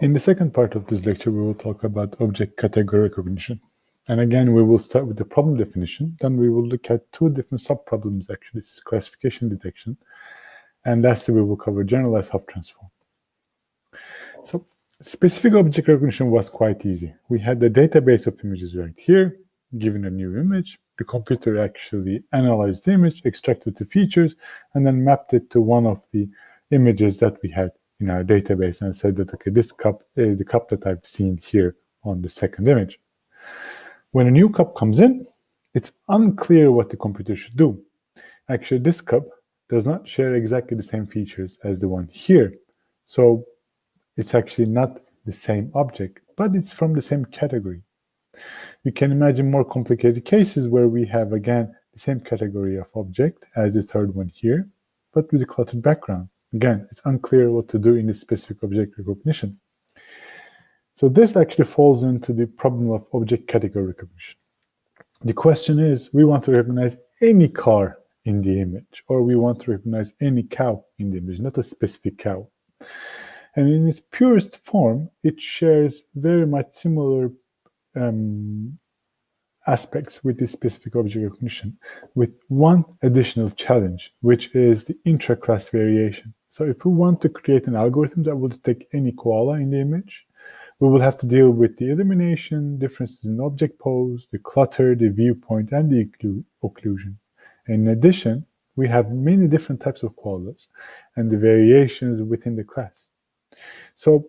In the second part of this lecture, we will talk about object category recognition. And again, we will start with the problem definition. Then we will look at two different subproblems, actually, classification detection. And lastly, we will cover generalized Hopf transform. So specific object recognition was quite easy. We had the database of images right here, given a new image. The computer actually analyzed the image, extracted the features, and then mapped it to one of the images that we had in our database and said that, okay, this cup is the cup that I've seen here on the second image. When a new cup comes in, it's unclear what the computer should do. Actually, this cup does not share exactly the same features as the one here. So it's actually not the same object, but it's from the same category. You can imagine more complicated cases where we have, again, the same category of object as the third one here, but with a cluttered background. Again, it's unclear what to do in this specific object recognition. So this actually falls into the problem of object category recognition. The question is, we want to recognize any car in the image, or we want to recognize any cow in the image, not a specific cow. And in its purest form, it shares very much similar aspects with this specific object recognition, with one additional challenge, which is the intra-class variation. So if we want to create an algorithm that will detect any koala in the image, we will have to deal with the elimination, differences in object pose, the clutter, the viewpoint, and the occlusion. In addition, we have many different types of koalas and the variations within the class. So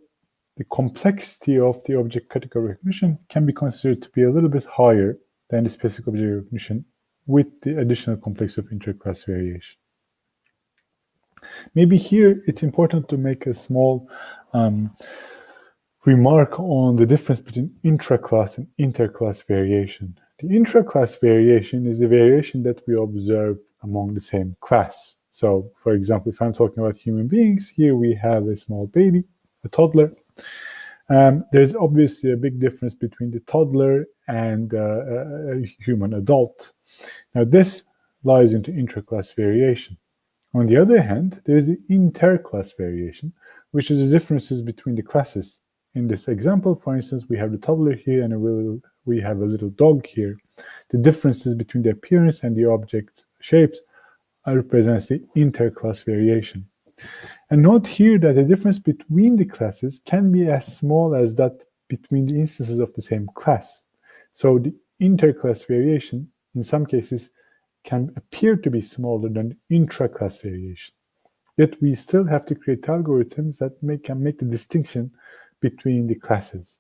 the complexity of the object category recognition can be considered to be a little bit higher than the specific object recognition with the additional complexity of inter-class variation. Maybe here it's important to make a small remark on the difference between intra-class and inter-class variation. The intra-class variation is the variation that we observe among the same class. So, for example, if I'm talking about human beings, here we have a small baby, a toddler. There's obviously a big difference between the toddler and a human adult. Now, this lies into intra-class variation. On the other hand, there is the inter-class variation, which is the differences between the classes. In this example, for instance, we have the toddler here and we have a little dog here. The differences between the appearance and the object shapes represents the inter-class variation. And note here that the difference between the classes can be as small as that between the instances of the same class. So the inter-class variation, in some cases, can appear to be smaller than the intra-class variation. Yet we still have to create algorithms that can make the distinction between the classes.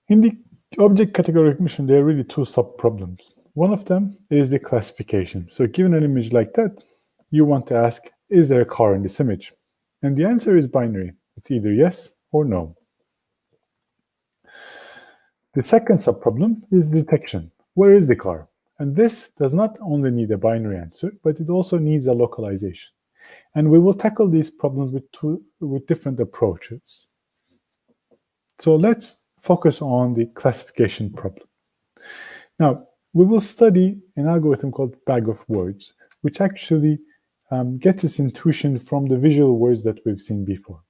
In the object category recognition, there are really two sub-problems. One of them is the classification. So given an image like that, you want to ask, is there a car in this image? And the answer is binary. It's either yes or no. The second subproblem is detection. Where is the car? And this does not only need a binary answer, but it also needs a localization. And we will tackle these problems with different approaches. So let's focus on the classification problem. Now, we will study an algorithm called bag of words, which actually gets its intuition from the visual words that we've seen before.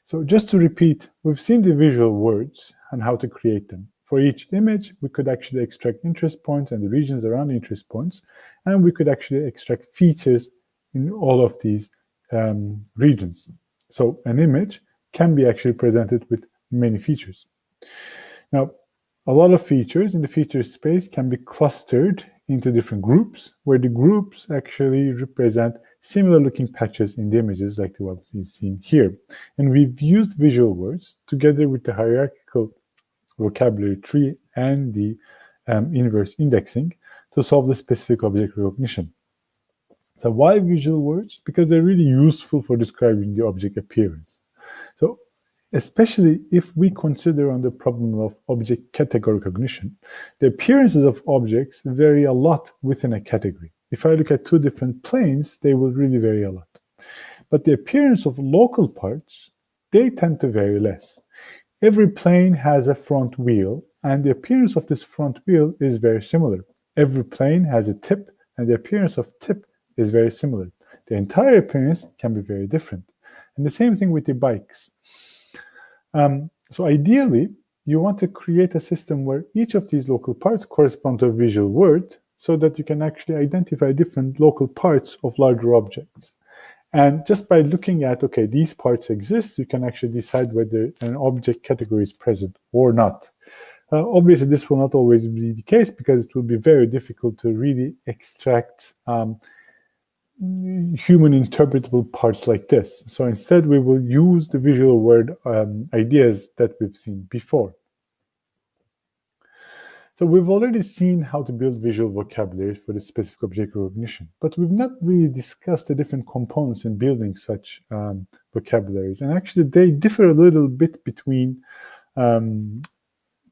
So just to repeat, we've seen the visual words and how to create them. For each image, we could actually extract interest points and the regions around interest points, and we could actually extract features in all of these regions. So an image can be actually presented with many features. Now, a lot of features in the feature space can be clustered into different groups, where the groups actually represent similar looking patches in the images like the one we've seen here. And we've used visual words together with the hierarchical vocabulary tree and the inverse indexing to solve the specific object recognition. So why visual words? Because they're really useful for describing the object appearance. So especially if we consider on the problem of object category recognition, the appearances of objects vary a lot within a category. If I look at two different planes, they will really vary a lot. But the appearance of local parts, they tend to vary less. Every plane has a front wheel, and the appearance of this front wheel is very similar. Every plane has a tip, and the appearance of tip is very similar. The entire appearance can be very different. And the same thing with the bikes. So ideally, you want to create a system where each of these local parts correspond to a visual word so that you can actually identify different local parts of larger objects. And just by looking at, okay, these parts exist, you can actually decide whether an object category is present or not. Obviously, this will not always be the case because it will be very difficult to really extract human interpretable parts like this. So instead, we will use the visual word ideas that we've seen before. So we've already seen how to build visual vocabularies for the specific object recognition, but we've not really discussed the different components in building such vocabularies. And actually, they differ a little bit between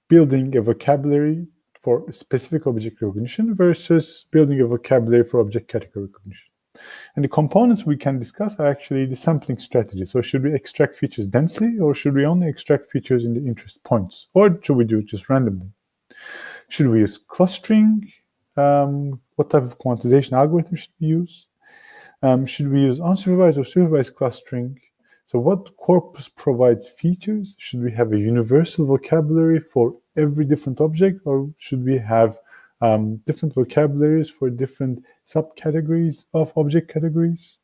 building a vocabulary for specific object recognition versus building a vocabulary for object category recognition. And the components we can discuss are actually the sampling strategy. So should we extract features densely, or should we only extract features in the interest points? Or should we do it just randomly? Should we use clustering? What type of quantization algorithm should we use? Should we use unsupervised or supervised clustering? So what corpus provides features? Should we have a universal vocabulary for every different object, or should we have different vocabularies for different subcategories of object categories?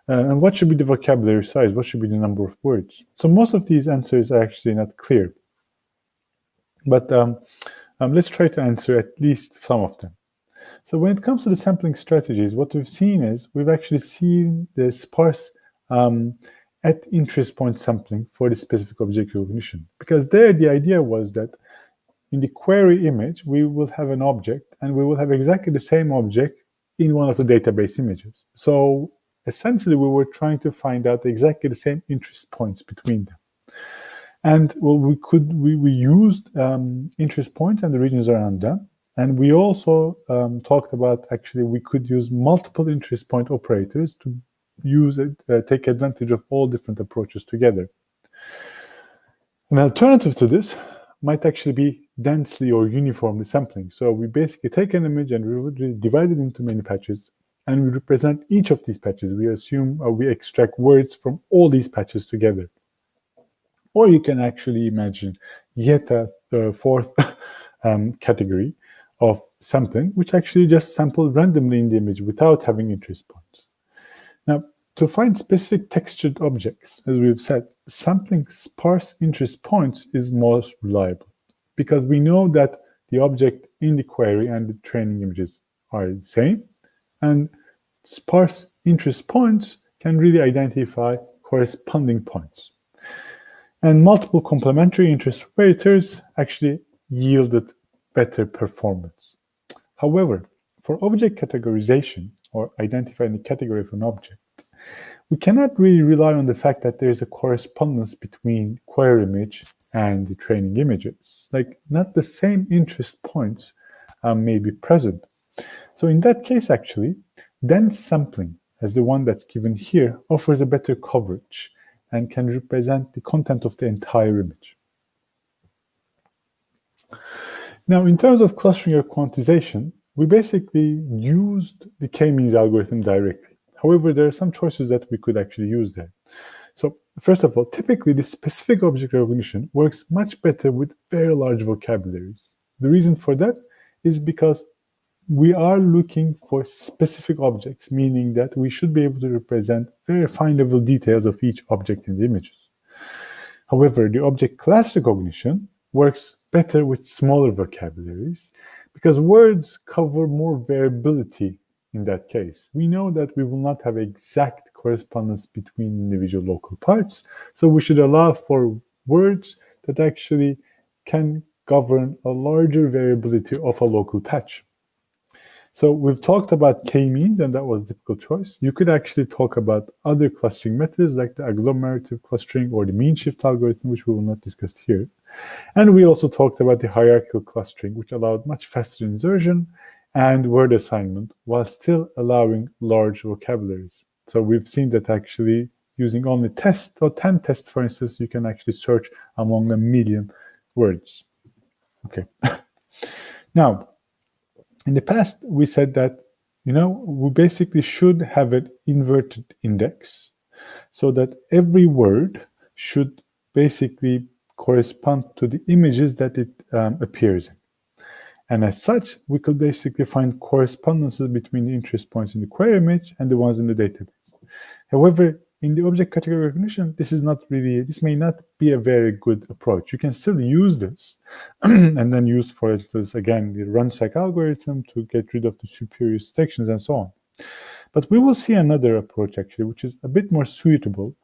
And what should be the vocabulary size? What should be the number of words? So most of these answers are actually not clear. But let's try to answer at least some of them. So when it comes to the sampling strategies, what we've seen is we've actually seen the sparse at interest point sampling for the specific object recognition. Because there the idea was that in the query image, we will have an object, and we will have exactly the same object in one of the database images. So essentially, we were trying to find out exactly the same interest points between them. And well, we used interest points and the regions around them. And we also talked about actually we could use multiple interest point operators to use it, take advantage of all different approaches together. An alternative to this might actually be densely or uniformly sampling. So we basically take an image and we would divide it into many patches, and we represent each of these patches. We assume we extract words from all these patches together. Or you can actually imagine yet a fourth category of sampling, which actually just sample randomly in the image without having interest points. Now, to find specific textured objects, as we've said, sampling sparse interest points is most reliable because we know that the object in the query and the training images are the same, and sparse interest points can really identify corresponding points. And multiple complementary interest operators actually yielded better performance. However, for object categorization, or identifying the category of an object, we cannot really rely on the fact that there is a correspondence between query image and the training images. Like, not the same interest points may be present. So in that case, actually, dense sampling, as the one that's given here, offers a better coverage and can represent the content of the entire image. Now, in terms of clustering or quantization, we basically used the k-means algorithm directly. However, there are some choices that we could actually use there. So first of all, typically the specific object recognition works much better with very large vocabularies. The reason for that is because we are looking for specific objects, meaning that we should be able to represent very fine level details of each object in the images. However, the object class recognition works better with smaller vocabularies because words cover more variability in that case. We know that we will not have exact correspondence between individual local parts, so we should allow for words that actually can govern a larger variability of a local patch. So we've talked about k-means, and that was a difficult choice. You could actually talk about other clustering methods like the agglomerative clustering or the mean shift algorithm, which we will not discuss here. And we also talked about the hierarchical clustering, which allowed much faster insertion and word assignment while still allowing large vocabularies. So we've seen that actually using only test or 10 tests, for instance, you can actually search among 1 million words. Okay. Now, in the past, we said that, we basically should have an inverted index so that every word should basically correspond to the images that it appears in. And as such, we could basically find correspondences between the interest points in the query image and the ones in the database. However, in the object category recognition, this may not be a very good approach. You can still use this and then use, for instance, again, the run-seq algorithm to get rid of the spurious detections and so on. But we will see another approach, actually, which is a bit more suitable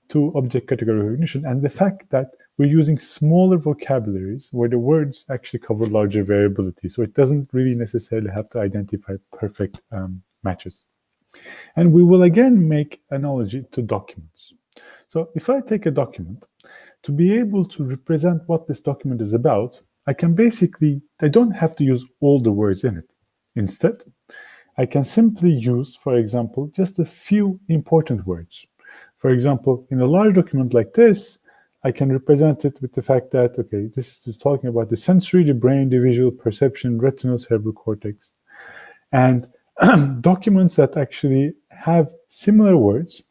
to object category recognition, and the fact that we're using smaller vocabularies where the words actually cover larger variability. So it doesn't really necessarily have to identify perfect matches. And we will again make analogy to documents. So if I take a document, to be able to represent what this document is about, I don't have to use all the words in it. Instead, I can simply use, for example, just a few important words. For example, in a large document like this, I can represent it with the fact that, okay, this is talking about the sensory, the brain, the visual perception, retinal, cerebral cortex. And documents that actually have similar words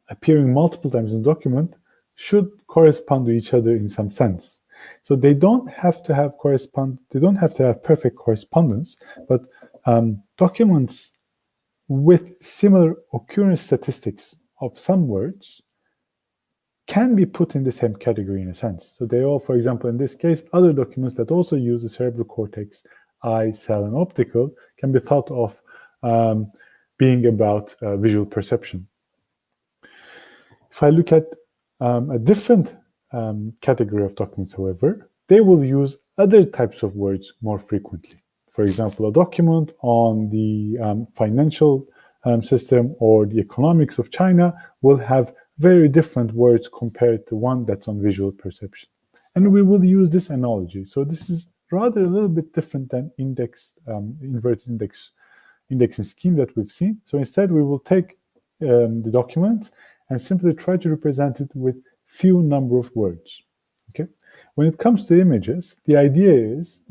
appearing multiple times in the document should correspond to each other in some sense. So they don't have to have perfect correspondence, but documents with similar occurrence statistics of some words can be put in the same category in a sense. So they all, for example, in this case, other documents that also use the cerebral cortex, eye, cell, and optical can be thought of being about visual perception. If I look at a different category of documents, however, they will use other types of words more frequently. For example, a document on the financial system or the economics of China will have very different words compared to one that's on visual perception. And we will use this analogy. So this is rather a little bit different than inverted indexing scheme that we've seen. So instead, we will take the document and simply try to represent it with few number of words. Okay. When it comes to images, the idea is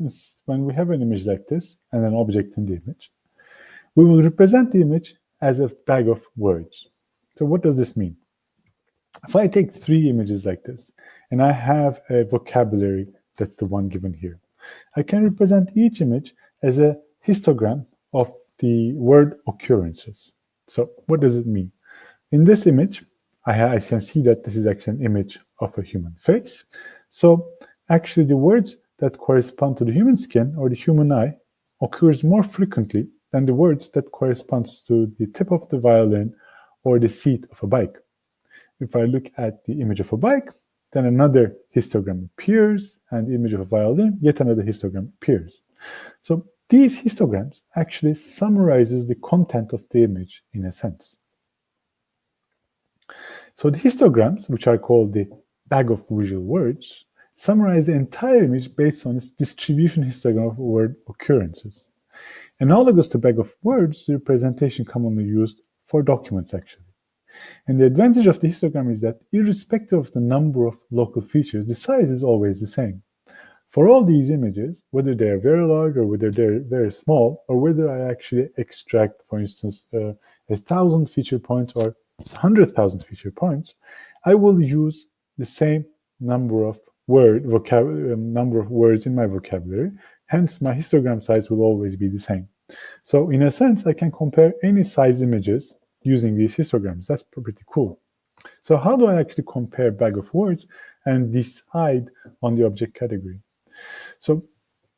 when we have an image like this and an object in the image, we will represent the image as a bag of words. So what does this mean? If I take 3 images like this, and I have a vocabulary that's the one given here, I can represent each image as a histogram of the word occurrences. So what does it mean? In this image, I can see that this is actually an image of a human face. So actually the words that correspond to the human skin or the human eye occurs more frequently than the words that correspond to the tip of the violin or the seat of a bike. If I look at the image of a bike, then another histogram appears, and the image of a violin, yet another histogram appears. So these histograms actually summarizes the content of the image in a sense. So the histograms, which are called the bag of visual words, summarize the entire image based on its distribution histogram of word occurrences. Analogous to bag of words, the representation commonly used for documents actually. And the advantage of the histogram is that irrespective of the number of local features, the size is always the same. For all these images, whether they are very large or whether they're very small, or whether I actually extract, for instance, 1,000 feature points or 100,000 feature points, I will use the same number of words in my vocabulary. Hence, my histogram size will always be the same. So in a sense, I can compare any size images using these histograms. That's pretty cool. So how do I actually compare bag of words and decide on the object category? So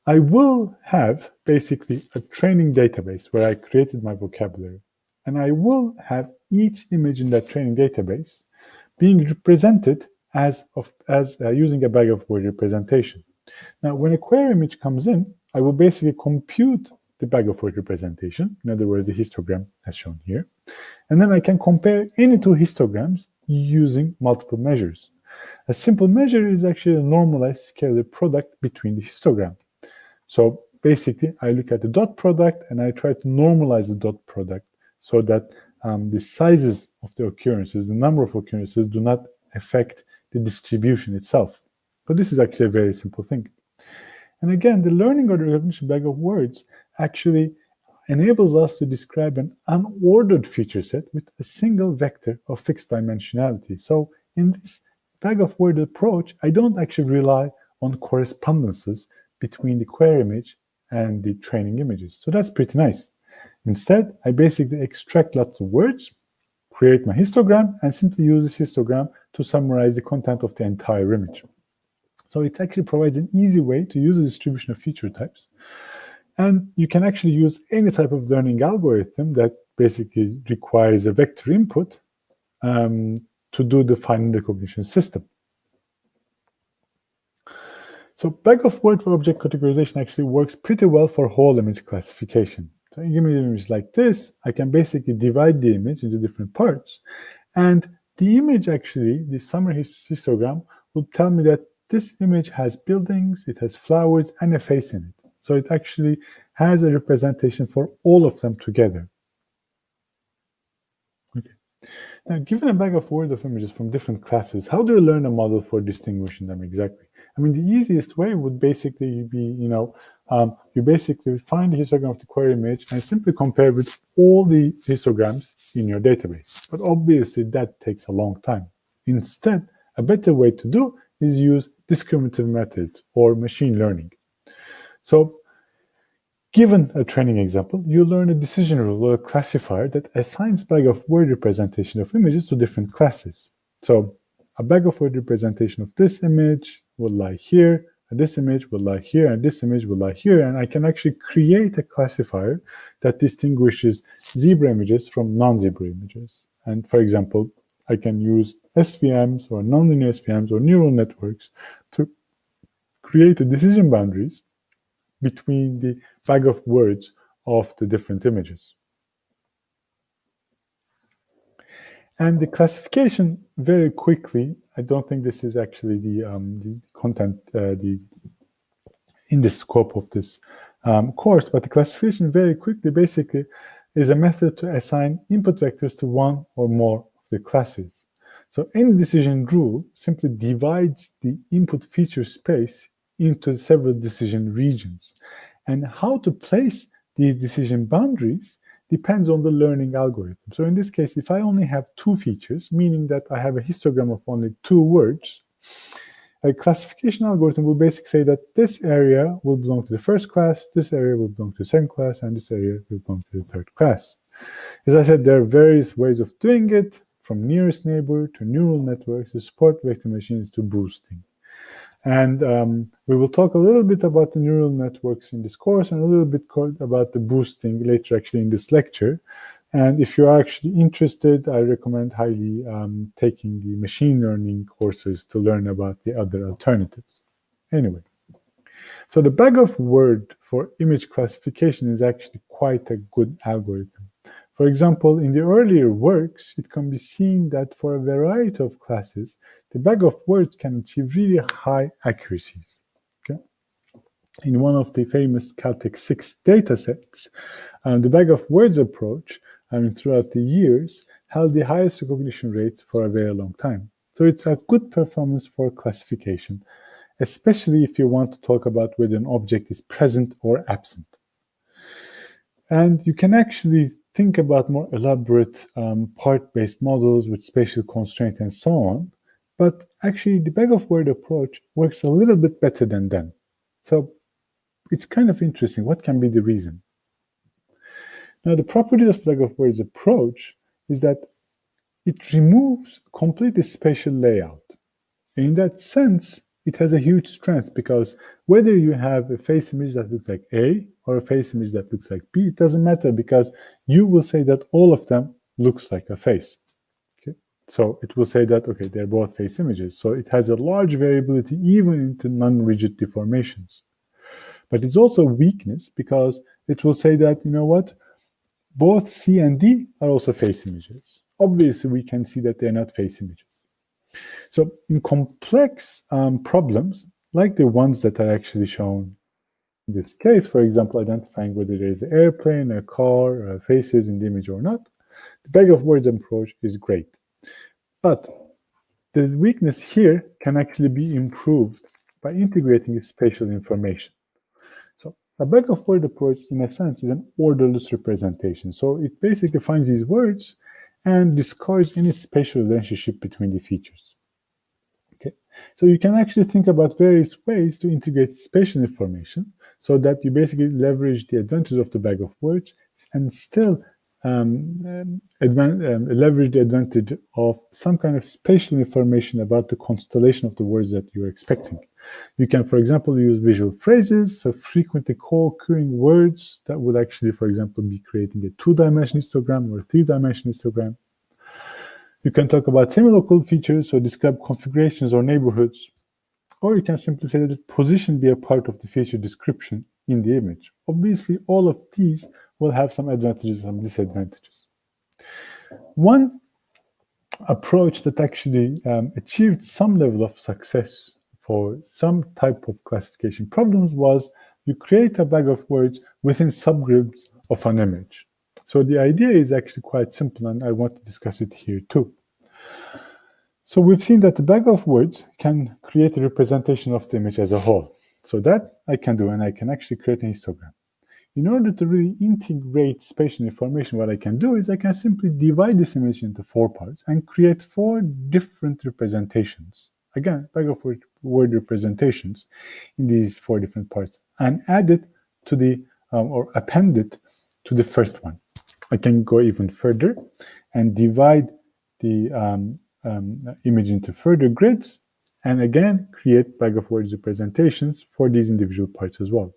I will have basically a training database where I created my vocabulary. And I will have each image in that training database being represented as using a bag of word representation. Now, when a query image comes in, I will basically compute the bag of word representation, in other words, the histogram as shown here. And then I can compare any 2 histograms using multiple measures. A simple measure is actually a normalized scalar product between the histogram. So basically, I look at the dot product and I try to normalize the dot product so that the sizes of the occurrences, the number of occurrences, do not affect the distribution itself. But this is actually a very simple thing. And again, the learning or the recognition bag of words actually enables us to describe an unordered feature set with a single vector of fixed dimensionality. So in this bag-of-word approach, I don't actually rely on correspondences between the query image and the training images. So that's pretty nice. Instead, I basically extract lots of words, create my histogram, and simply use this histogram to summarize the content of the entire image. So it actually provides an easy way to use a distribution of feature types. And you can actually use any type of learning algorithm that basically requires a vector input to do the final recognition system. So bag-of-word for object categorization actually works pretty well for whole image classification. So you give me an image like this, I can basically divide the image into different parts. And the image actually, the summary histogram, will tell me that this image has buildings, it has flowers, and a face in it. So it actually has a representation for all of them together. Okay. Now, given a bag-of-word of images from different classes, how do you learn a model for distinguishing them exactly? I mean, the easiest way would basically be, you basically find the histogram of the query image and simply compare with all the histograms in your database. But obviously, that takes a long time. Instead, a better way to do is use discriminative methods or machine learning. So, given a training example, you learn a decision rule or a classifier that assigns bag-of-word representation of images to different classes. So, a bag-of-word representation of this image will lie here, and this image will lie here, and this image will lie here, and I can actually create a classifier that distinguishes zebra images from non-zebra images. And for example, I can use SVMs or nonlinear SVMs or neural networks to create the decision boundaries between the bag of words of the different images. And the classification very quickly, I don't think this is actually the content in the scope of this course, but the classification very quickly basically is a method to assign input vectors to one or more of the classes. So any decision rule simply divides the input feature space into several decision regions. And how to place these decision boundaries depends on the learning algorithm. So in this case, if I only have two features, meaning that I have a histogram of only two words, a classification algorithm will basically say that this area will belong to the first class, this area will belong to the second class, and this area will belong to the third class. As I said, there are various ways of doing it, from nearest neighbor to neural networks to support vector machines to boosting. And we will talk a little bit about the neural networks in this course and a little bit about the boosting later actually in this lecture. And if you're actually interested, I recommend highly taking the machine learning courses to learn about the other alternatives. Anyway, so the bag-of-word for image classification is actually quite a good algorithm. For example, in the earlier works, it can be seen that for a variety of classes, the bag-of-words can achieve really high accuracies. Okay? In one of the famous Caltech 6 datasets, the bag-of-words approach, throughout the years, held the highest recognition rates for a very long time. So it's a good performance for classification, especially if you want to talk about whether an object is present or absent. And you can actually think about more elaborate part-based models with spatial constraints and so on. But actually, the bag-of-word approach works a little bit better than them. So it's kind of interesting. What can be the reason? Now, the property of bag-of-words approach is that it removes completely spatial layout. In that sense, it has a huge strength because whether you have a face image that looks like A or a face image that looks like B, it doesn't matter because you will say that all of them looks like a face. Okay? So it will say that, okay, they're both face images. So it has a large variability even into non-rigid deformations. But it's also a weakness because it will say that, you know what, both C and D are also face images. Obviously, we can see that they're not face images. So in complex problems, like the ones that are actually shown in this case, for example, identifying whether there is an airplane, a car, faces in the image or not, the bag-of-words approach is great. But the weakness here can actually be improved by integrating spatial information. So A bag of word approach, in a sense, is an orderless representation. So it basically finds these words and discards any spatial relationship between the features. Okay, so you can actually think about various ways to integrate spatial information so that you basically leverage the advantage of the bag of words and still leverage the advantage of some kind of spatial information about the constellation of the words that you're expecting. You can, for example, use visual phrases, so frequently co-occurring words that would actually, for example, be creating a two-dimensional histogram or a three-dimensional histogram. You can talk about semilocal features or describe configurations or neighborhoods, or you can simply say that position be a part of the feature description in the image. Obviously, all of these will have some advantages and disadvantages. One approach that actually achieved some level of success for some type of classification problems was you create a bag of words within subgroups of an image. So the idea is actually quite simple, and I want to discuss it here too. So we've seen that the bag of words can create a representation of the image as a whole. So that I can do, and I can actually create a histogram. In order to really integrate spatial information, what I can do is I can simply divide this image into 4 parts and create 4 different representations. Again, bag of word representations in these 4 different parts, and add it to the, or append it to the first one. I can go even further and divide the image into further grids, and again, create bag of words representations for these individual parts as well.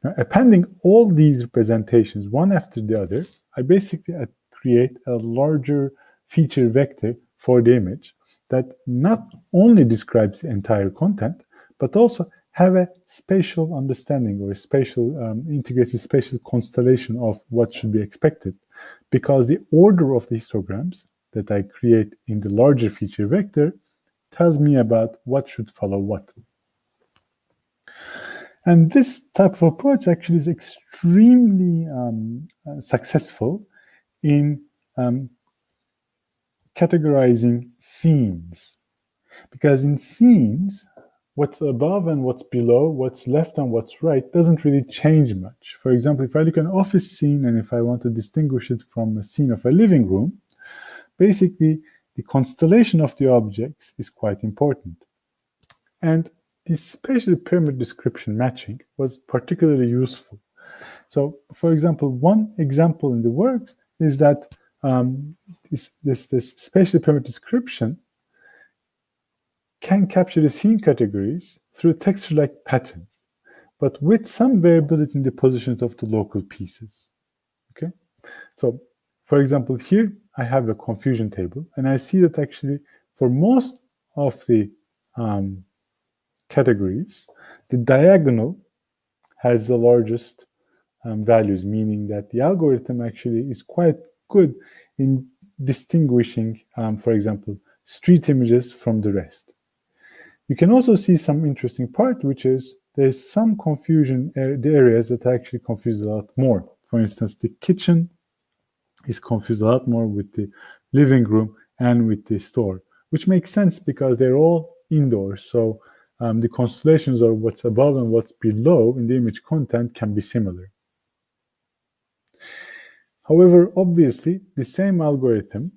Now, appending all these representations one after the other, I basically create a larger feature vector for the image that not only describes the entire content, but also have a spatial understanding or a spatial integrated spatial constellation of what should be expected, because the order of the histograms that I create in the larger feature vector tells me about what should follow what. And this type of approach actually is extremely successful in categorizing scenes. Because in scenes, what's above and what's below, what's left and what's right doesn't really change much. For example, if I look at an office scene and if I want to distinguish it from a scene of a living room, basically the constellation of the objects is quite important. And this spatial pyramid description matching was particularly useful. So, for example, one example in the works is that this spatial pyramid description can capture the scene categories through texture-like patterns, but with some variability in the positions of the local pieces. Okay, so for example, here I have a confusion table, and I see that actually for most of the categories, the diagonal has the largest values, meaning that the algorithm actually is quite good in distinguishing, for example, street images from the rest. You can also see some interesting part, which is there's some confusion, the areas that are actually confused a lot more. For instance, the kitchen is confused a lot more with the living room and with the store, which makes sense because they're all indoors. So the constellations of what's above and what's below in the image content can be similar. However, obviously, the same algorithm,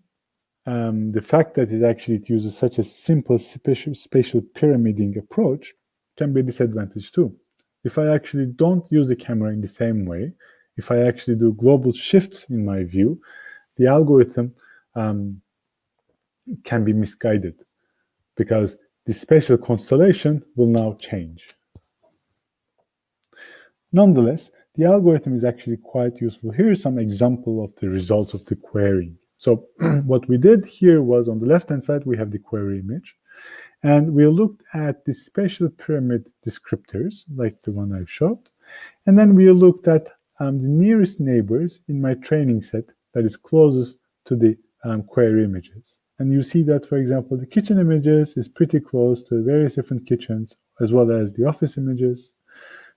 the fact that it uses such a simple spatial pyramiding approach can be a disadvantage too. If I actually don't use the camera in the same way, if I actually do global shifts in my view, the algorithm can be misguided because the spatial constellation will now change. Nonetheless, the algorithm is actually quite useful. Here's some example of the results of the query. So what we did here was on the left-hand side, we have the query image. And we looked at the spatial pyramid descriptors, like the one I've showed. And then we looked at the nearest neighbors in my training set that is closest to the query images. And you see that, for example, the kitchen images is pretty close to various different kitchens, as well as the office images.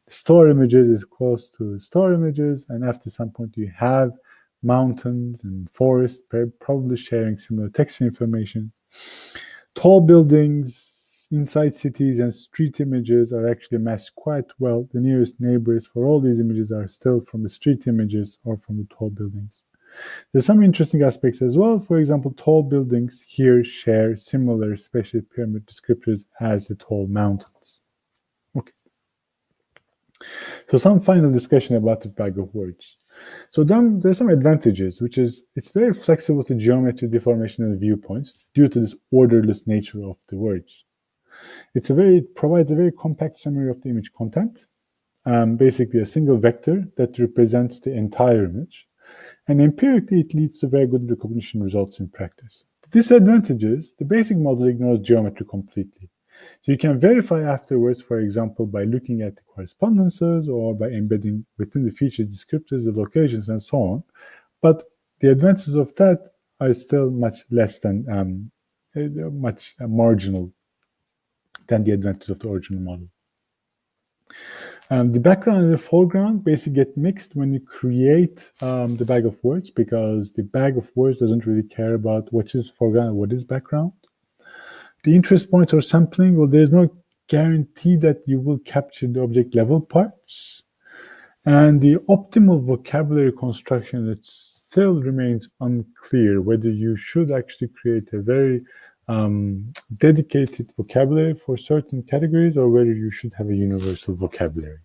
The store images is close to store images. And after some point, you have mountains and forests, probably sharing similar texture information. Tall buildings inside cities and street images are actually matched quite well. The nearest neighbors for all these images are still from the street images or from the tall buildings. There's some interesting aspects as well. For example, tall buildings here share similar spatial pyramid descriptors as the tall mountains. Okay. So some final discussion about the bag of words. So then there's some advantages, which is it's very flexible to geometry deformation and viewpoints due to this orderless nature of the words. It provides a very compact summary of the image content, basically a single vector that represents the entire image. And empirically, it leads to very good recognition results in practice. The disadvantage is the basic model ignores geometry completely. So you can verify afterwards, for example, by looking at the correspondences or by embedding within the feature descriptors, the locations, and so on. But the advantages of that are still much less than, much marginal than the advantages of the original model. The background and the foreground basically get mixed when you create the bag of words, because the bag of words doesn't really care about what is foreground and what is background. The interest points or sampling, well, there's no guarantee that you will capture the object level parts. And the optimal vocabulary construction, it still remains unclear whether you should actually create a very dedicated vocabulary for certain categories or whether you should have a universal vocabulary.